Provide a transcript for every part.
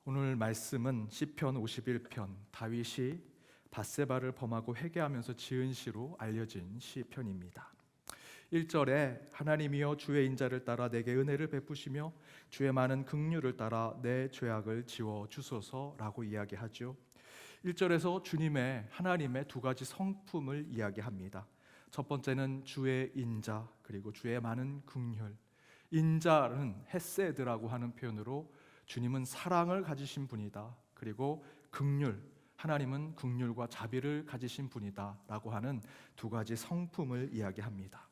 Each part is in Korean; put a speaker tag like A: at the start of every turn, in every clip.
A: 오늘 말씀은 시편 51편, 다윗이 밧세바를 범하고 회개하면서 지은 시로 알려진 시편입니다. 1절에 하나님이여 주의 인자를 따라 내게 은혜를 베푸시며 주의 많은 긍휼을 따라 내 죄악을 지워 주소서라고 이야기하죠. 1절에서 하나님의 두 가지 성품을 이야기합니다. 첫 번째는 주의 인자, 그리고 주의 많은 긍휼. 인자는 헤세드라고 하는 표현으로 주님은 사랑을 가지신 분이다. 그리고 긍휼, 하나님은 긍휼과 자비를 가지신 분이다 라고 하는 두 가지 성품을 이야기합니다.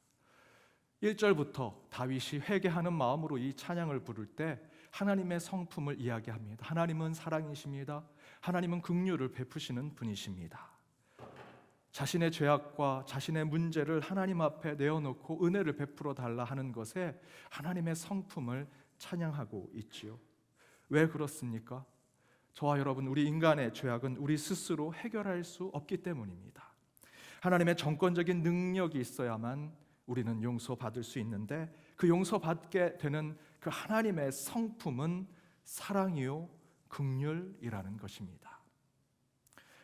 A: 1절부터 다윗이 회개하는 마음으로 이 찬양을 부를 때 하나님의 성품을 이야기합니다. 하나님은 사랑이십니다. 하나님은 긍휼을 베푸시는 분이십니다. 자신의 죄악과 자신의 문제를 하나님 앞에 내어놓고 은혜를 베풀어 달라 하는 것에 하나님의 성품을 찬양하고 있지요. 왜 그렇습니까? 저와 여러분, 우리 인간의 죄악은 우리 스스로 해결할 수 없기 때문입니다. 하나님의 정권적인 능력이 있어야만 우리는 용서받을 수 있는데, 그 용서받게 되는 그 하나님의 성품은 사랑이요 긍휼이라는 것입니다.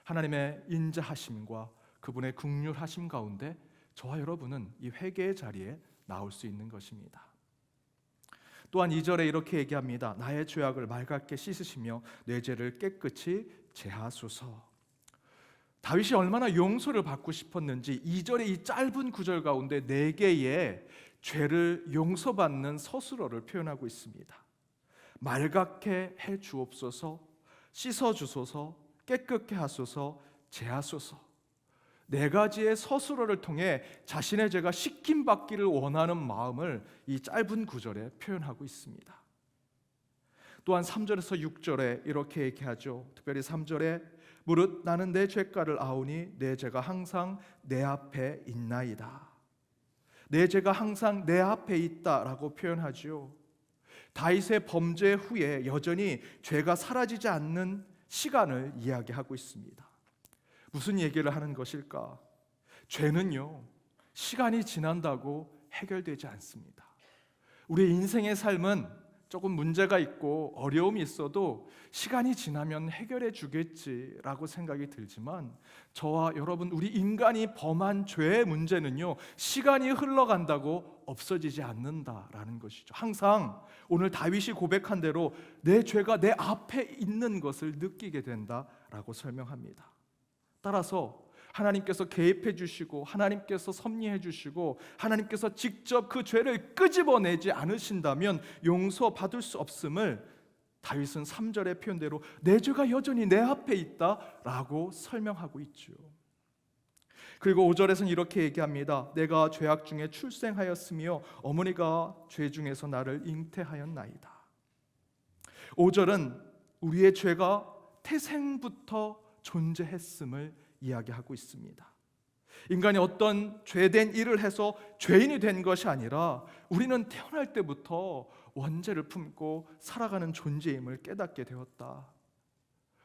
A: 하나님의 인자하심과 그분의 긍휼하심 가운데 저와 여러분은 이 회개의 자리에 나올 수 있는 것입니다. 또한 2절에 이렇게 얘기합니다. 나의 죄악을 맑게 씻으시며 내 죄를 깨끗이 제하소서. 다윗이 얼마나 용서를 받고 싶었는지 2절의 이 짧은 구절 가운데 4개의 죄를 용서받는 서술어를 표현하고 있습니다. 맑게 해 주옵소서, 씻어 주소서, 깨끗게 하소서, 제하소서. 4가지의 서술어를 통해 자신의 죄가 씻김받기를 원하는 마음을 이 짧은 구절에 표현하고 있습니다. 또한 3절에서 6절에 이렇게 얘기하죠. 특별히 3절에 무릇 나는 내 죄가를 아오니 내 죄가 항상 내 앞에 있나이다. 내 죄가 항상 내 앞에 있다라고 표현하죠. 다윗의 범죄 후에 여전히 죄가 사라지지 않는 시간을 이야기하고 있습니다. 무슨 얘기를 하는 것일까? 죄는요, 시간이 지난다고 해결되지 않습니다. 우리 인생의 삶은 조금 문제가 있고 어려움이 있어도 시간이 지나면 해결해 주겠지라고 생각이 들지만, 저와 여러분, 우리 인간이 범한 죄의 문제는요, 시간이 흘러간다고 없어지지 않는다라는 것이죠. 항상 오늘 다윗이 고백한 대로 내 죄가 내 앞에 있는 것을 느끼게 된다라고 설명합니다. 따라서 하나님께서 개입해 주시고 하나님께서 섭리해 주시고 하나님께서 직접 그 죄를 끄집어내지 않으신다면 용서받을 수 없음을 다윗은 3절의 표현대로 내 죄가 여전히 내 앞에 있다라고 설명하고 있죠. 그리고 5절에서는 이렇게 얘기합니다. 내가 죄악 중에 출생하였으며 어머니가 죄 중에서 나를 잉태하였나이다. 5절은 우리의 죄가 태생부터 존재했음을 이야기하고 있습니다. 인간이 어떤 죄된 일을 해서 죄인이 된 것이 아니라 우리는 태어날 때부터 원죄를 품고 살아가는 존재임을 깨닫게 되었다.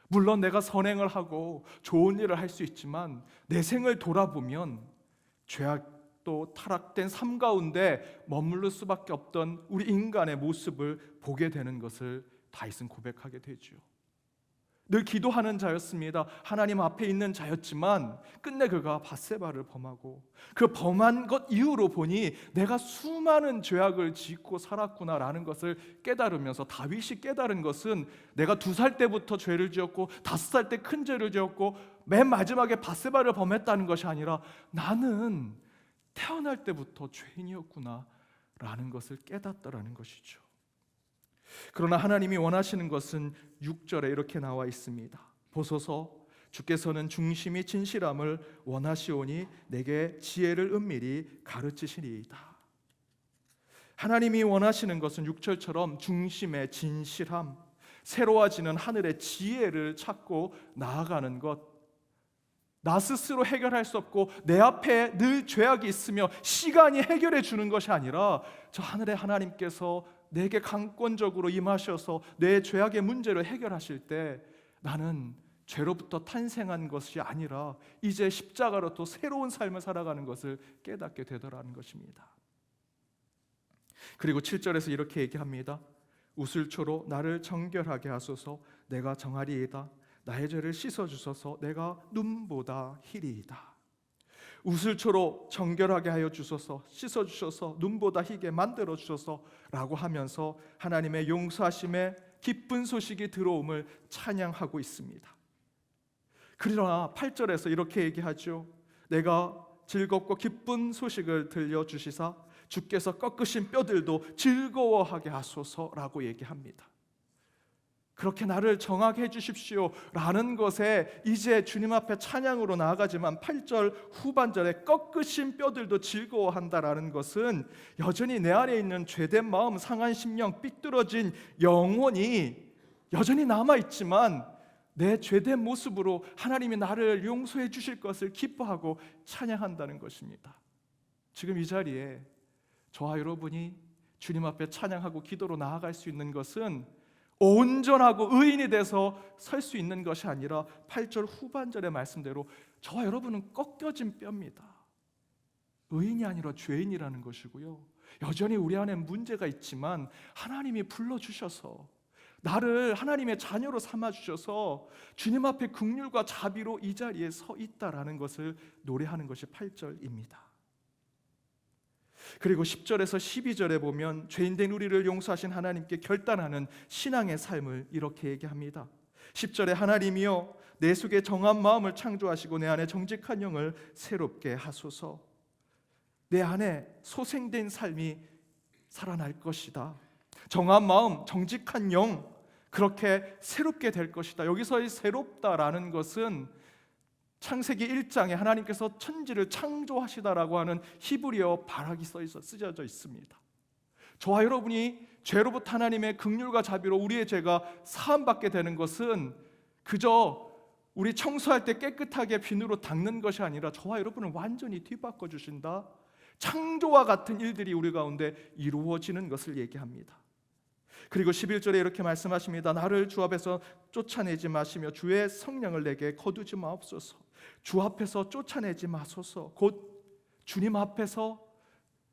A: 물론 내가 선행을 하고 좋은 일을 할 수 있지만 내 생을 돌아보면 죄악도 타락된 삶 가운데 머무를 수밖에 없던 우리 인간의 모습을 보게 되는 것을 다윗은 고백하게 되죠. 늘 기도하는 자였습니다. 하나님 앞에 있는 자였지만 끝내 그가 밧세바를 범하고 그 범한 것 이후로 보니 내가 수많은 죄악을 짓고 살았구나라는 것을 깨달으면서, 다윗이 깨달은 것은 내가 2살 때부터 죄를 지었고 5살 때 큰 죄를 지었고 맨 마지막에 밧세바를 범했다는 것이 아니라 나는 태어날 때부터 죄인이었구나라는 것을 깨닫더라는 것이죠. 그러나 하나님이 원하시는 것은 6절에 이렇게 나와 있습니다. 보소서, 주께서는 중심이 진실함을 원하시오니 내게 지혜를 은밀히 가르치시리이다. 하나님이 원하시는 것은 6절처럼 중심의 진실함, 새로워지는 하늘의 지혜를 찾고 나아가는 것, 나 스스로 해결할 수 없고 내 앞에 늘 죄악이 있으며 시간이 해결해 주는 것이 아니라 저 하늘의 하나님께서 내게 강권적으로 임하셔서 내 죄악의 문제를 해결하실 때 나는 죄로부터 탄생한 것이 아니라 이제 십자가로 또 새로운 삶을 살아가는 것을 깨닫게 되더라는 것입니다. 그리고 7절에서 이렇게 얘기합니다. 우슬초로 나를 정결하게 하소서. 내가 정하리이다. 나의 죄를 씻어주소서. 내가 눈보다 희리이다. 우슬초로 정결하게 하여 주소서, 씻어주셔서 눈보다 희게 만들어 주소서 라고 하면서 하나님의 용서하심의 기쁜 소식이 들어옴을 찬양하고 있습니다. 그러나 8절에서 이렇게 얘기하죠. 내가 즐겁고 기쁜 소식을 들려주시사 주께서 꺾으신 뼈들도 즐거워하게 하소서라고 얘기합니다. 그렇게 나를 정하게 해주십시오 라는 것에 이제 주님 앞에 찬양으로 나아가지만 8절 후반절에 꺾으신 뼈들도 즐거워한다라는 것은 여전히 내 안에 있는 죄된 마음, 상한 심령, 삐뚤어진 영혼이 여전히 남아있지만 내 죄된 모습으로 하나님이 나를 용서해 주실 것을 기뻐하고 찬양한다는 것입니다. 지금 이 자리에 저와 여러분이 주님 앞에 찬양하고 기도로 나아갈 수 있는 것은 온전하고 의인이 돼서 설 수 있는 것이 아니라 8절 후반절의 말씀대로 저와 여러분은 꺾여진 뼈입니다. 의인이 아니라 죄인이라는 것이고요. 여전히 우리 안에 문제가 있지만 하나님이 불러주셔서 나를 하나님의 자녀로 삼아주셔서 주님 앞에 긍휼과 자비로 이 자리에 서 있다라는 것을 노래하는 것이 8절입니다. 그리고 10절에서 12절에 보면 죄인된 우리를 용서하신 하나님께 결단하는 신앙의 삶을 이렇게 얘기합니다. 10절에 하나님이여 내 속에 정한 마음을 창조하시고 내 안에 정직한 영을 새롭게 하소서. 내 안에 소생된 삶이 살아날 것이다. 정한 마음, 정직한 영, 그렇게 새롭게 될 것이다. 여기서의 새롭다라는 것은 창세기 1장에 하나님께서 천지를 창조하시다라고 하는 히브리어 발악이 쓰여져 있습니다. 저와 여러분이 죄로부터 하나님의 긍휼과 자비로 우리의 죄가 사함받게 되는 것은 그저 우리 청소할 때 깨끗하게 비누로 닦는 것이 아니라 저와 여러분을 완전히 뒤바꿔 주신다. 창조와 같은 일들이 우리 가운데 이루어지는 것을 얘기합니다. 그리고 11절에 이렇게 말씀하십니다. 나를 주 앞에서 쫓아내지 마시며 주의 성령을 내게 거두지 마옵소서. 주 앞에서 쫓아내지 마소서. 곧 주님 앞에서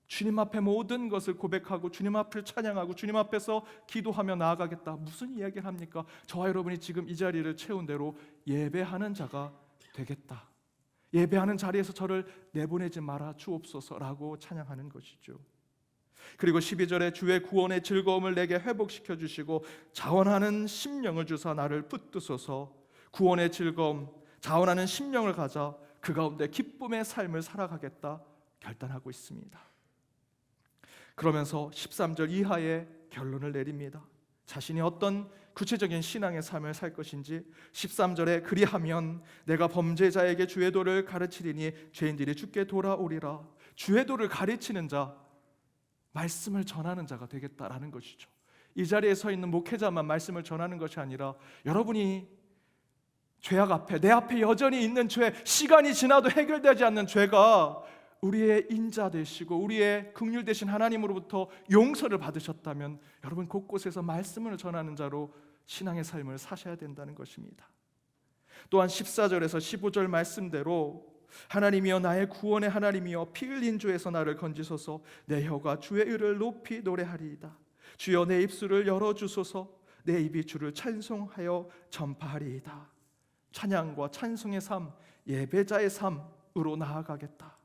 A: 주님 앞에 모든 것을 고백하고 주님 앞을 찬양하고 주님 앞에서 기도하며 나아가겠다. 무슨 이야기를 합니까? 저와 여러분이 지금 이 자리를 채운 대로 예배하는 자가 되겠다. 예배하는 자리에서 저를 내보내지 말아 주옵소서라고 찬양하는 것이죠. 그리고 12절에 주의 구원의 즐거움을 내게 회복시켜 주시고 자원하는 심령을 주사 나를 붙드소서. 구원의 즐거움, 자원하는 심령을 가져 그 가운데 기쁨의 삶을 살아가겠다 결단하고 있습니다. 그러면서 13절 이하의 결론을 내립니다. 자신이 어떤 구체적인 신앙의 삶을 살 것인지 13절에 그리하면 내가 범죄자에게 주의 도를 가르치리니 죄인들이 주께 돌아오리라. 주의 도를 가르치는 자, 말씀을 전하는 자가 되겠다라는 것이죠. 이 자리에 서 있는 목회자만 말씀을 전하는 것이 아니라 여러분이 죄악 앞에, 내 앞에 여전히 있는 죄, 시간이 지나도 해결되지 않는 죄가 우리의 인자 되시고 우리의 긍휼 되신 하나님으로부터 용서를 받으셨다면 여러분 곳곳에서 말씀을 전하는 자로 신앙의 삶을 사셔야 된다는 것입니다. 또한 14절에서 15절 말씀대로 하나님이여 나의 구원의 하나님이여 피 흘린 죄에서 나를 건지소서. 내 혀가 주의 의를 높이 노래하리이다. 주여 내 입술을 열어주소서. 내 입이 주를 찬송하여 전파하리이다. 찬양과 찬송의 삶, 예배자의 삶으로 나아가겠다.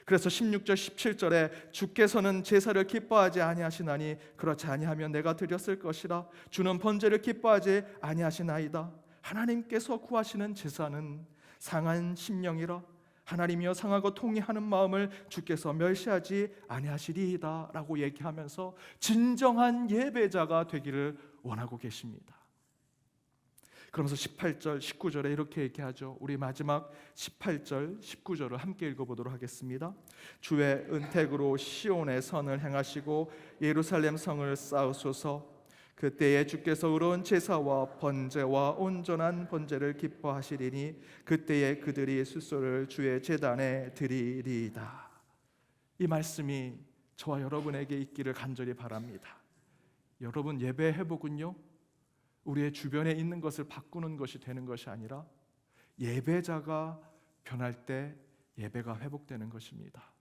A: 그래서 16절 17절에 주께서는 제사를 기뻐하지 아니하시나니 그렇지 아니하면 내가 드렸을 것이라. 주는 번제를 기뻐하지 아니하시나이다. 하나님께서 구하시는 제사는 상한 심령이라. 하나님이여 상하고 통회하는 마음을 주께서 멸시하지 아니하시리이다 라고 얘기하면서 진정한 예배자가 되기를 원하고 계십니다. 그러면서 18절 19절에 이렇게 얘기하죠. 우리 마지막 18절 19절을 함께 읽어보도록 하겠습니다. 주의 은택으로 시온의 선을 행하시고 예루살렘 성을 쌓으소서. 그때에 주께서 의로운 제사와 번제와 온전한 번제를 기뻐하시리니 그때에 그들이 숫소를 주의 제단에 드리리이다. 이 말씀이 저와 여러분에게 있기를 간절히 바랍니다. 여러분 예배 회복은요 우리의 주변에 있는 것을 바꾸는 것이 되는 것이 아니라 예배자가 변할 때 예배가 회복되는 것입니다.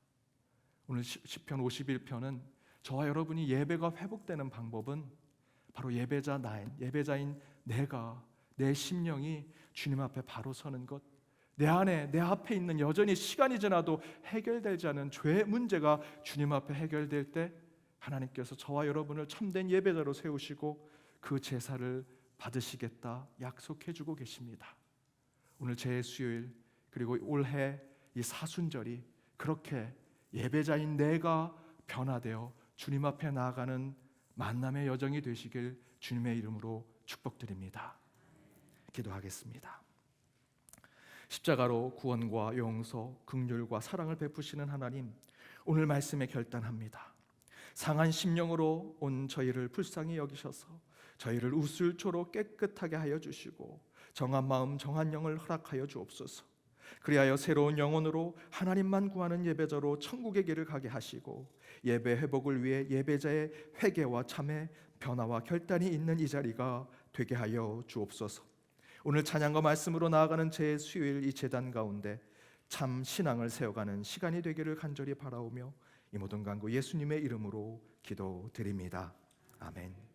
A: 오늘 시편 51편은 저와 여러분이 예배가 회복되는 방법은 바로 예배자인 내가, 내 심령이 주님 앞에 바로 서는 것, 내 안에, 내 앞에 있는 여전히 시간이 지나도 해결되지 않은 죄의 문제가 주님 앞에 해결될 때 하나님께서 저와 여러분을 참된 예배자로 세우시고 그 제사를 받으시겠다 약속해주고 계십니다. 오늘 제수요일 그리고 올해 이 사순절이 그렇게 예배자인 내가 변화되어 주님 앞에 나아가는 만남의 여정이 되시길 주님의 이름으로 축복드립니다. 기도하겠습니다. 십자가로 구원과 용서, 긍휼과 사랑을 베푸시는 하나님, 오늘 말씀에 결단합니다. 상한 심령으로 온 저희를 불쌍히 여기셔서 저희를 우슬초로 깨끗하게 하여 주시고 정한 마음 정한 영을 허락하여 주옵소서. 그리하여 새로운 영혼으로 하나님만 구하는 예배자로 천국의 길을 가게 하시고 예배 회복을 위해 예배자의 회개와 참회, 변화와 결단이 있는 이 자리가 되게 하여 주옵소서. 오늘 찬양과 말씀으로 나아가는 제 수요일 이 제단 가운데 참 신앙을 세워가는 시간이 되기를 간절히 바라오며 이 모든 간구 예수님의 이름으로 기도드립니다. 아멘.